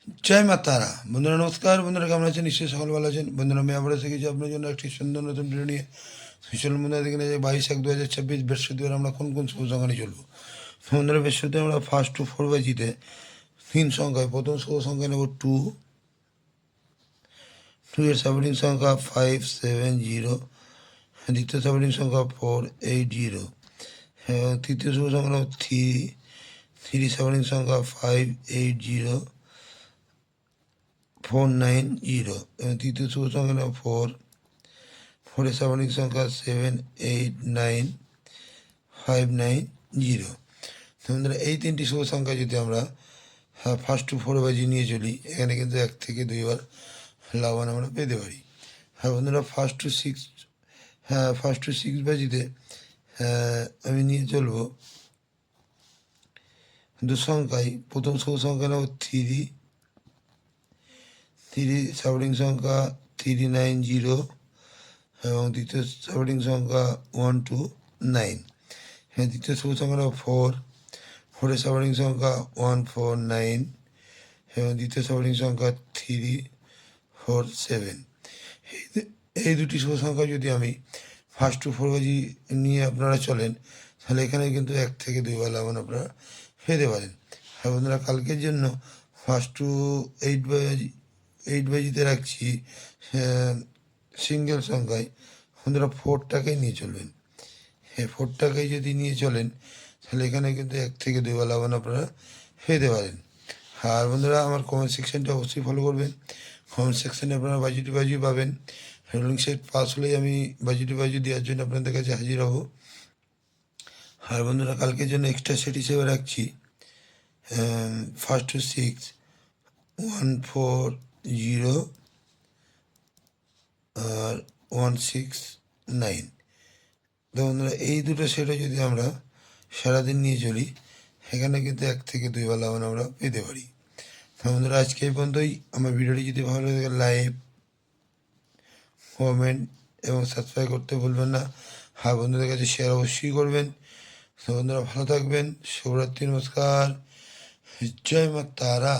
জয় মা তারা। বন্ধুরা নমস্কার। বন্ধুরা কেমন আছেন? নিশ্চয়ই সকল ভালো আছেন। বন্ধুরা আমি আবার এসে গেছি আপনার জন্য একটি সুন্দর নতুন ভিডিও নিয়ে। চলুন বন্ধুরা দেখে যে 22/1/2026 বৃহস্পতিবার আমরা কোন কোন শুভ সংখ্যা নিয়ে চলবো। বন্ধুরা বৃহস্পতিবার আমরা 1 to 4 বাজিতে 3 সংখ্যায় প্রথম শুভ সংখ্যা নেব 2। 2 এর সাপোর্টিং সংখ্যা 570, দ্বিতীয় সাপোর্টিং সংখ্যা 480 এবং তৃতীয় শুভ সংখ্যা নেব 3। 3 সাপোর্টিং সংখ্যা 580, 490 এবং তৃতীয় শুভ সংখ্যা নেব 4। 4 সাপোর্টিং সংখ্যা 789, 590। বন্ধুরা এই তিনটি শুভ সংখ্যা যদি আমরা 1 to 4 বাজি নিয়ে চলি, এখানে কিন্তু 1 থেকে 2 বার লাভবান আমরা পেতে পারি। বন্ধুরা 1 to 6 বাজিতে আমি নিয়ে চলবো দু সংখ্যায়। প্রথম শুভ সংখ্যা নেব 3। 3 সাপোর্টিং সংখ্যা 390 এবং দ্বিতীয় সাপোর্টিং সংখ্যা 129। দ্বিতীয় শুভ সংখ্যা নেব 4। 4 সাপোর্টিং সংখ্যা 149 এবং দ্বিতীয় সাপোর্টিং সংখ্যা 347। এই দুটি শুভ সংখ্যা যদি আমি 1 to 4 বাজি নিয়ে আপনারা চলেন, তাহলে এখানে কিন্তু 1 থেকে 2 বার লাভবান আপনারা পেতে পারেন। বন্ধুরা কালকের জন্য 1 to 8 বাজিতে রাখছি সিঙ্গেল সংখ্যায়। বন্ধুরা 4টাকেই নিয়ে চলবেন। 4টাকেই যদি নিয়ে চলেন, তাহলে এখানে কিন্তু 1 থেকে 2 বার লাভবান আপনারা পেতে পারেন। আর বন্ধুরা আমার কমেন্ট সেকশনটা অবশ্যই ফলো করবেন। কমেন্ট সেকশনে আপনারা বাজি পাবেন। রোলিং সেট পাস হলেই আমি বাজি দেওয়ার জন্য আপনাদের কাছে হাজির হব। আর বন্ধুরা কালকের জন্য এক্সট্রা সেট হিসেবে রাখছি 1 to 6, 140 আর 169। তো বন্ধুরা এই দুটো সেটও যদি আমরা সারাদিন নিয়ে চলি, এখানে কিন্তু 1 থেকে 2 বার লাভবান আমরা পেতে পারি। তো বন্ধুরা আজকে এই পর্যন্তই। আমার ভিডিওটি যদি ভালো লাগে লাইক, কমেন্ট এবং সাবস্ক্রাইব করতে ভুলবেন না। আর বন্ধুদের কাছে শেয়ার অবশ্যই করবেন। তো বন্ধুরা ভালো থাকবেন। শুভরাত্রি, নমস্কার, জয় মা তারা।